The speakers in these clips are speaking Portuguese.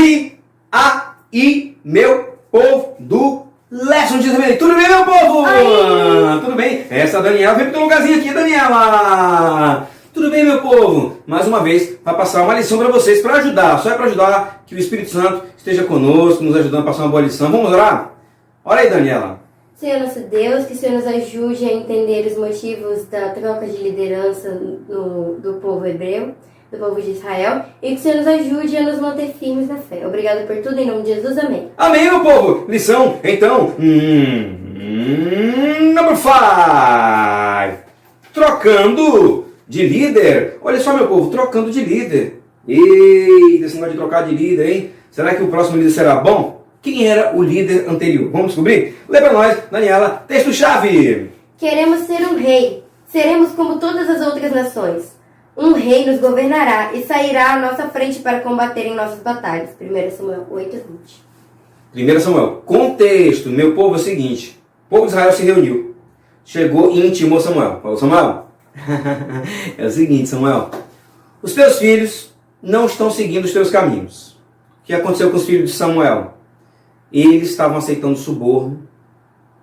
E aí, meu povo do Lesson de também. Tudo bem, meu povo? Tudo bem? Essa Daniela vem pro teu lugarzinho aqui, Daniela. Tudo bem, meu povo? Mais uma vez, vai passar uma lição para vocês, para ajudar. Só é para ajudar que o Espírito Santo esteja conosco, nos ajudando a passar uma boa lição. Vamos orar? Ora aí, Daniela. Senhor nosso Deus, que o Senhor nos ajude a entender os motivos da troca de liderança do povo hebreu, do povo de Israel, e que o Senhor nos ajude a nos manter firmes na fé. Obrigado por tudo, em nome de Jesus, amém. Amém, meu povo. Lição, então, number 5. Trocando de líder. Olha só, meu povo, trocando de líder. Eita, esse negócio de trocar de líder, hein? Será que o próximo líder será bom? Quem era o líder anterior? Vamos descobrir? Lê pra nós, Daniela, texto-chave. Queremos ser um rei. Seremos como todas as outras nações. Um rei nos governará e sairá à nossa frente para combater em nossas batalhas. 1 Samuel 8:20. 1 Samuel. Contexto, meu povo, é o seguinte. O povo de Israel se reuniu. Chegou e intimou Samuel. Falou, Samuel, é o seguinte, Samuel. Os teus filhos não estão seguindo os teus caminhos. O que aconteceu com os filhos de Samuel? Eles estavam aceitando suborno.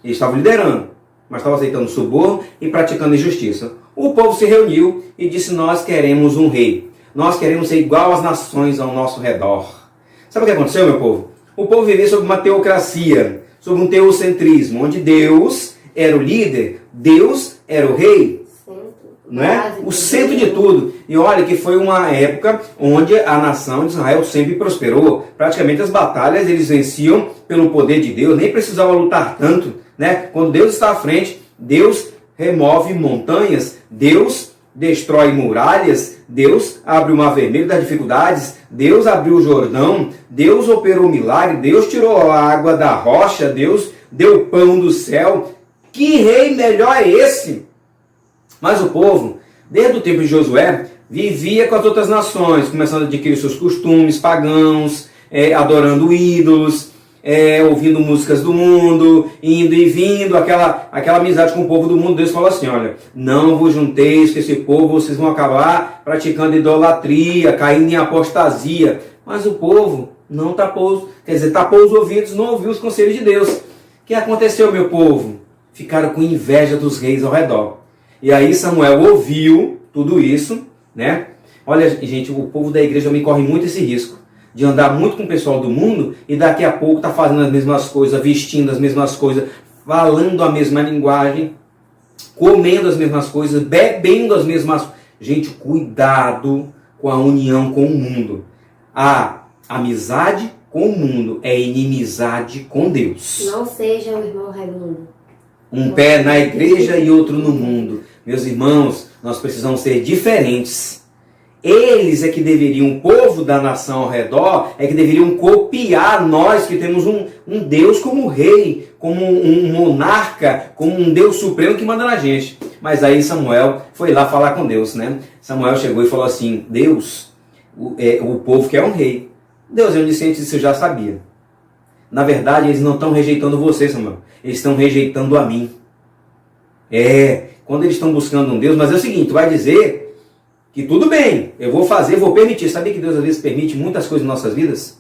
Eles estavam liderando, mas estavam aceitando suborno e praticando injustiça. O povo se reuniu e disse, nós queremos um rei. Nós queremos ser igual às nações ao nosso redor. Sabe o que aconteceu, meu povo? O povo vivia sob uma teocracia, sob um teocentrismo, onde Deus era o líder, Deus era o rei, não é? O centro de tudo. E olha que foi uma época onde a nação de Israel sempre prosperou. Praticamente as batalhas eles venciam pelo poder de Deus, nem precisava lutar tanto, né? Quando Deus está à frente, Deus remove montanhas, Deus destrói muralhas, Deus abre o mar vermelho das dificuldades, Deus abriu o Jordão, Deus operou o milagre, Deus tirou a água da rocha, Deus deu pão do céu. Que rei melhor é esse? Mas o povo, desde o tempo de Josué, vivia com as outras nações, começando a adquirir seus costumes pagãos, adorando ídolos, ouvindo músicas do mundo, indo e vindo, aquela amizade com o povo do mundo. Deus falou assim, olha, não vos junteis com esse povo, vocês vão acabar praticando idolatria, caindo em apostasia. Mas o povo não tapou, tapou os ouvidos, não ouviu os conselhos de Deus. O que aconteceu, meu povo? Ficaram com inveja dos reis ao redor. E aí Samuel ouviu tudo isso, né? Olha, gente, o povo da igreja me corre muito esse risco de andar muito com o pessoal do mundo e daqui a pouco tá fazendo as mesmas coisas, vestindo as mesmas coisas, falando a mesma linguagem, comendo as mesmas coisas, bebendo as mesmas... Gente, cuidado com a união com o mundo. A amizade com o mundo é inimizade com Deus. Não seja um irmão Raimundo. Um pé na igreja e outro no mundo. Meus irmãos, nós precisamos ser diferentes. Eles é que deveriam, o povo da nação ao redor, é que deveriam copiar nós que temos um Deus como rei, como um monarca, como um Deus supremo que manda na gente. Mas aí Samuel foi lá falar com Deus, né? Samuel chegou e falou assim, Deus, o povo quer um rei. Deus é onisciente, isso eu já sabia. Na verdade, eles não estão rejeitando você, Samuel. Eles estão rejeitando a mim. Quando eles estão buscando um Deus, mas é o seguinte, tu vai dizer que tudo bem, eu vou fazer, vou permitir. Sabia que Deus às vezes permite muitas coisas em nossas vidas?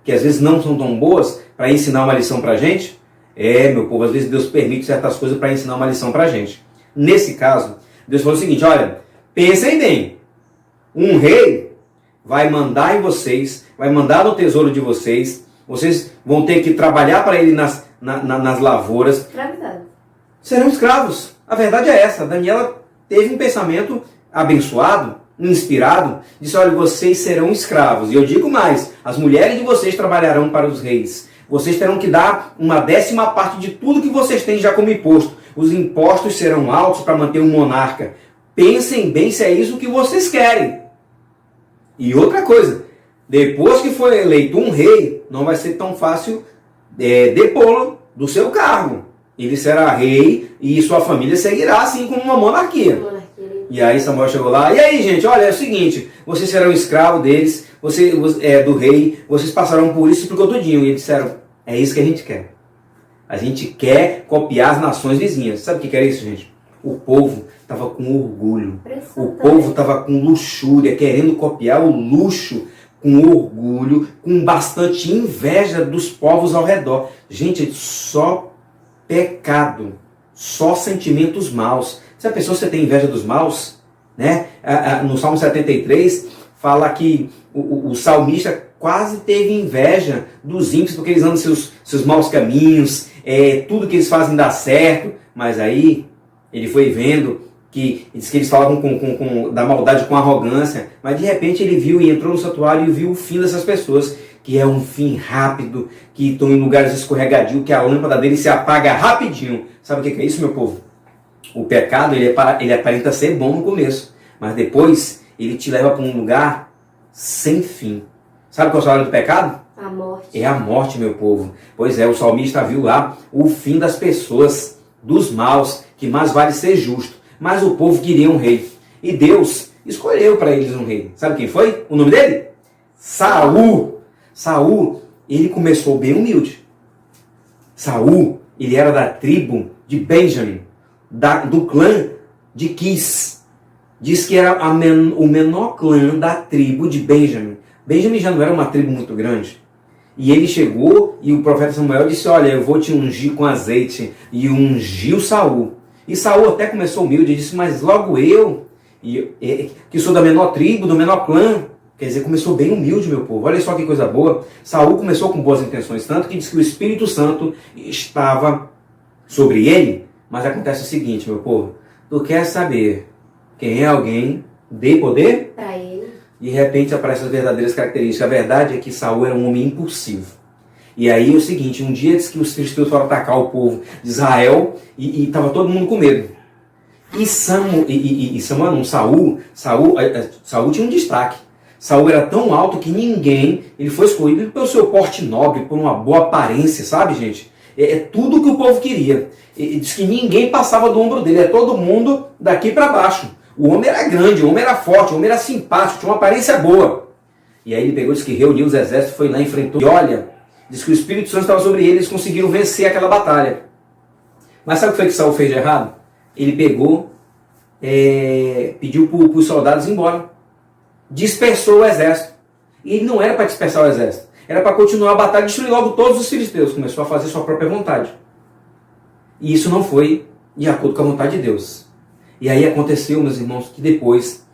Que às vezes não são tão boas para ensinar uma lição pra gente? Meu povo, às vezes Deus permite certas coisas para ensinar uma lição pra gente. Nesse caso, Deus falou o seguinte, olha, pensem bem, um rei vai mandar em vocês, vai mandar no tesouro de vocês, vocês vão ter que trabalhar para ele nas lavouras. Escravizado. Serão escravos. A verdade é essa. Daniela teve um pensamento abençoado, inspirado, disse, olha, vocês serão escravos. E eu digo mais, as mulheres de vocês trabalharão para os reis. Vocês terão que dar 1/10 parte de tudo que vocês têm já como imposto. Os impostos serão altos para manter um monarca. Pensem bem se é isso que vocês querem. E outra coisa, depois que for eleito um rei, não vai ser tão fácil depô-lo do seu cargo. Ele será rei e sua família seguirá assim como uma monarquia. E aí Samuel chegou lá, e aí gente, olha, é o seguinte, vocês serão escravos deles, do rei, vocês passarão por isso e por tudinho. E eles disseram, é isso que a gente quer. A gente quer copiar as nações vizinhas. Sabe o que era isso, gente? O povo estava com orgulho. O povo estava com luxúria, querendo copiar o luxo. com orgulho, com bastante inveja dos povos ao redor. Gente, só pecado, só sentimentos maus. Se a pessoa você tem inveja dos maus, né? No Salmo 73 fala que o salmista quase teve inveja dos ímpios porque eles andam seus maus caminhos, tudo que eles fazem dá certo, mas aí ele foi vendo que diz que eles falavam da maldade com arrogância, mas de repente ele viu e entrou no santuário e viu o fim dessas pessoas, que é um fim rápido, que estão em lugares escorregadios, que a lâmpada dele se apaga rapidinho. Sabe o que é isso, meu povo? O pecado, ele aparenta ser bom no começo, mas depois ele te leva para um lugar sem fim. Sabe qual é o salário do pecado? A morte. É a morte, meu povo. Pois é, o salmista viu lá o fim das pessoas, dos maus, que mais vale ser justo. Mas o povo queria um rei. E Deus escolheu para eles um rei. Sabe quem foi? O nome dele? Saul. Saul, ele começou bem humilde. Saul, ele era da tribo de Benjamim, do clã de Quis. Diz que era o menor clã da tribo de Benjamim. Benjamim já não era uma tribo muito grande. E ele chegou e o profeta Samuel disse, olha, eu vou te ungir com azeite. E ungiu Saul. E Saul até começou humilde e disse, mas logo eu, que sou da menor tribo, do menor clã. Quer dizer, começou bem humilde, meu povo. Olha só que coisa boa. Saul começou com boas intenções, tanto que diz que o Espírito Santo estava sobre ele. Mas acontece o seguinte, meu povo. Tu quer saber quem é alguém, dê poder para ele. E de repente aparecem as verdadeiras características. A verdade é que Saul era um homem impulsivo. E aí é o seguinte, um dia diz que os filisteus foram atacar o povo de Israel e estava todo mundo com medo. E Saul tinha um destaque. Saul era tão alto que ele foi escolhido pelo seu porte nobre, por uma boa aparência, sabe, gente? É tudo que o povo queria. E diz que ninguém passava do ombro dele, todo mundo daqui para baixo. O homem era grande, o homem era forte, o homem era simpático, tinha uma aparência boa. E aí ele pegou, disse que reuniu os exércitos, foi lá, enfrentou. E olha, diz que o Espírito Santo estava sobre ele, eles conseguiram vencer aquela batalha. Mas sabe o que foi que Saul fez de errado? Ele pegou, pediu para os soldados ir embora. Dispersou o exército. E não era para dispersar o exército. Era para continuar a batalha e destruir logo todos os filisteus. Começou a fazer sua própria vontade. E isso não foi de acordo com a vontade de Deus. E aí aconteceu, meus irmãos, que depois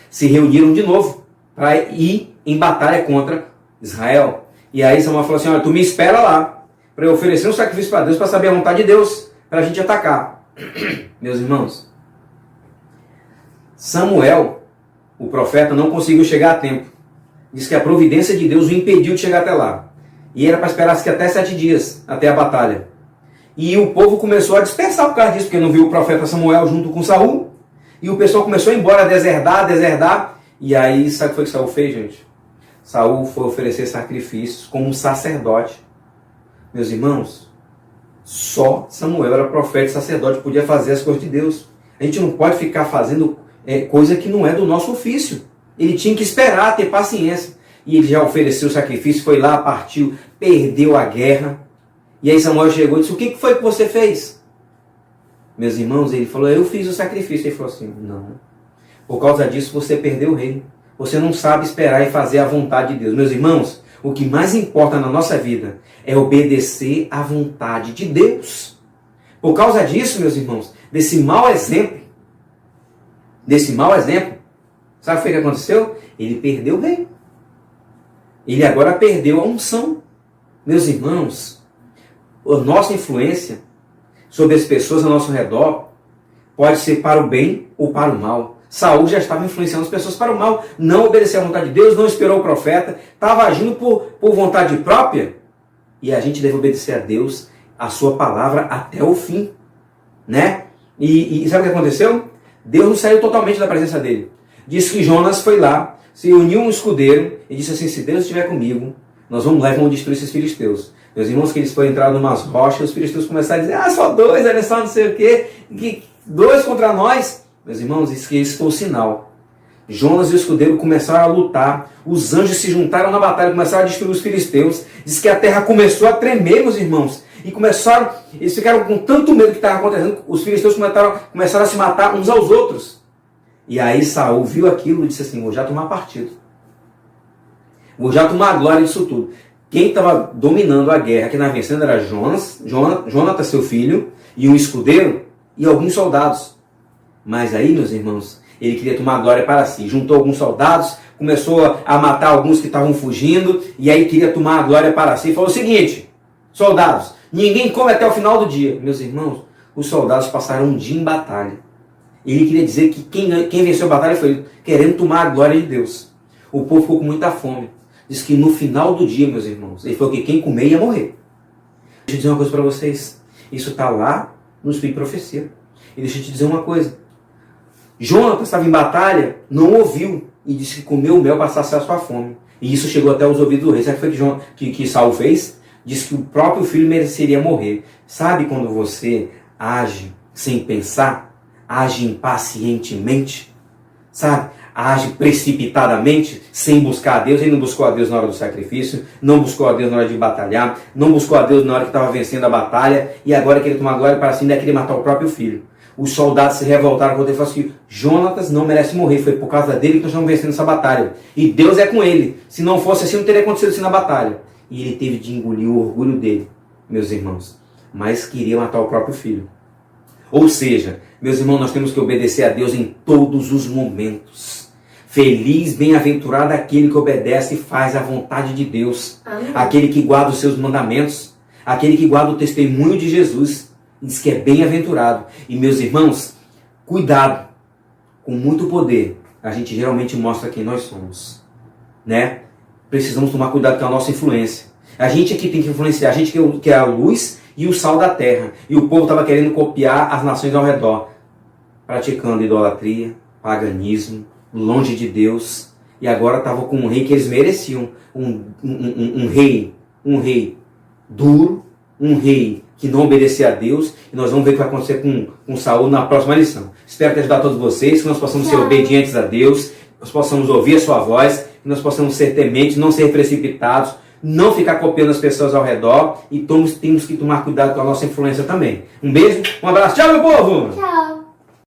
se reuniram de novo para ir em batalha contra Israel. E aí Samuel falou assim, olha, tu me espera lá, para eu oferecer um sacrifício para Deus, para saber a vontade de Deus, para a gente atacar. Meus irmãos, Samuel, o profeta, não conseguiu chegar a tempo. Diz que a providência de Deus o impediu de chegar até lá. E era para esperar até 7 dias, até a batalha. E o povo começou a dispersar por causa disso, porque não viu o profeta Samuel junto com Saul. E o pessoal começou a ir embora, a deserdar. E aí, sabe o que foi que Saul fez, gente? Saul foi oferecer sacrifícios como um sacerdote. Meus irmãos, só Samuel era profeta e sacerdote, podia fazer as coisas de Deus. A gente não pode ficar fazendo coisa que não é do nosso ofício. Ele tinha que esperar, ter paciência. E ele já ofereceu o sacrifício, foi lá, partiu, perdeu a guerra. E aí Samuel chegou e disse, o que foi que você fez? Meus irmãos, ele falou, eu fiz o sacrifício. Ele falou assim, não. Por causa disso você perdeu o reino. Você não sabe esperar e fazer a vontade de Deus. Meus irmãos, o que mais importa na nossa vida é obedecer à vontade de Deus. Por causa disso, meus irmãos, desse mau exemplo, sabe o que aconteceu? Ele perdeu o reino. Ele agora perdeu a unção. Meus irmãos, a nossa influência sobre as pessoas ao nosso redor pode ser para o bem ou para o mal. Saul já estava influenciando as pessoas para o mal, não obedeceu à vontade de Deus, não esperou o profeta, estava agindo por vontade própria. E a gente deve obedecer a Deus, a sua palavra até o fim, né? E sabe o que aconteceu? Deus não saiu totalmente da presença dele. Diz que Jonas foi lá, se uniu um escudeiro e disse assim, se Deus estiver comigo, nós vamos lá e vamos destruir esses filisteus. Meus irmãos, que eles foram entrar em umas rochas, os filisteus começaram a dizer, só 2, olha só, não sei o quê, 2 contra nós. Meus irmãos, isso foi o sinal. Jonas e o escudeiro começaram a lutar, os anjos se juntaram na batalha, começaram a destruir os filisteus. Diz que a terra começou a tremer, meus irmãos. E eles ficaram com tanto medo do que estava acontecendo, os filisteus começaram a se matar uns aos outros. E aí Saul viu aquilo e disse assim, vou já tomar partido. Vou já tomar a glória disso tudo. Quem estava dominando a guerra, quem estava vencendo era Jonatas, seu filho, e um escudeiro, e alguns soldados. Mas aí, meus irmãos, ele queria tomar a glória para si. Juntou alguns soldados, começou a matar alguns que estavam fugindo, e aí queria tomar a glória para si. Falou o seguinte, soldados, ninguém come até o final do dia. Meus irmãos, os soldados passaram um dia em batalha. Ele queria dizer que quem venceu a batalha foi ele, querendo tomar a glória de Deus. O povo ficou com muita fome. Diz que no final do dia, meus irmãos, ele falou que quem comer ia morrer. Deixa eu dizer uma coisa para vocês. Isso está lá no Espírito de Profecia. E deixa eu te dizer uma coisa. Jonatas estava em batalha, não ouviu e disse que comeu o mel para saciar a sua fome. E isso chegou até os ouvidos do rei. Sabe o que foi que Saul fez? Disse que o próprio filho mereceria morrer. Sabe quando você age sem pensar? Age impacientemente? Sabe? Age precipitadamente, sem buscar a Deus. Ele não buscou a Deus na hora do sacrifício, não buscou a Deus na hora de batalhar, não buscou a Deus na hora que estava vencendo a batalha, e agora queria tomar glória para si, ainda queria matar o próprio filho. Os soldados se revoltaram contra ele e falaram assim, Jonatas não merece morrer, foi por causa dele que nós estamos vencendo essa batalha. E Deus é com ele. Se não fosse assim, não teria acontecido assim na batalha. E ele teve de engolir o orgulho dele, meus irmãos, mas queria matar o próprio filho. Ou seja, meus irmãos, nós temos que obedecer a Deus em todos os momentos. Feliz, bem-aventurado aquele que obedece e faz a vontade de Deus. Amém. Aquele que guarda os seus mandamentos. Aquele que guarda o testemunho de Jesus. Diz que é bem-aventurado. E meus irmãos, cuidado. Com muito poder, a gente geralmente mostra quem nós somos. Né? Precisamos tomar cuidado com a nossa influência. A gente aqui tem que influenciar. A gente que é a luz e o sal da terra. E o povo estava querendo copiar as nações ao redor. Praticando idolatria, paganismo, longe de Deus, e agora estava com um rei que eles mereciam, um rei duro, um rei que não obedecia a Deus, e nós vamos ver o que vai acontecer com Saul na próxima lição. Espero ter ajudado todos vocês, que nós possamos ser obedientes a Deus, nós possamos ouvir a sua voz, que nós possamos ser tementes, não ser precipitados, não ficar copiando as pessoas ao redor, e temos que tomar cuidado com a nossa influência também. Um beijo, um abraço, tchau meu povo! Tchau!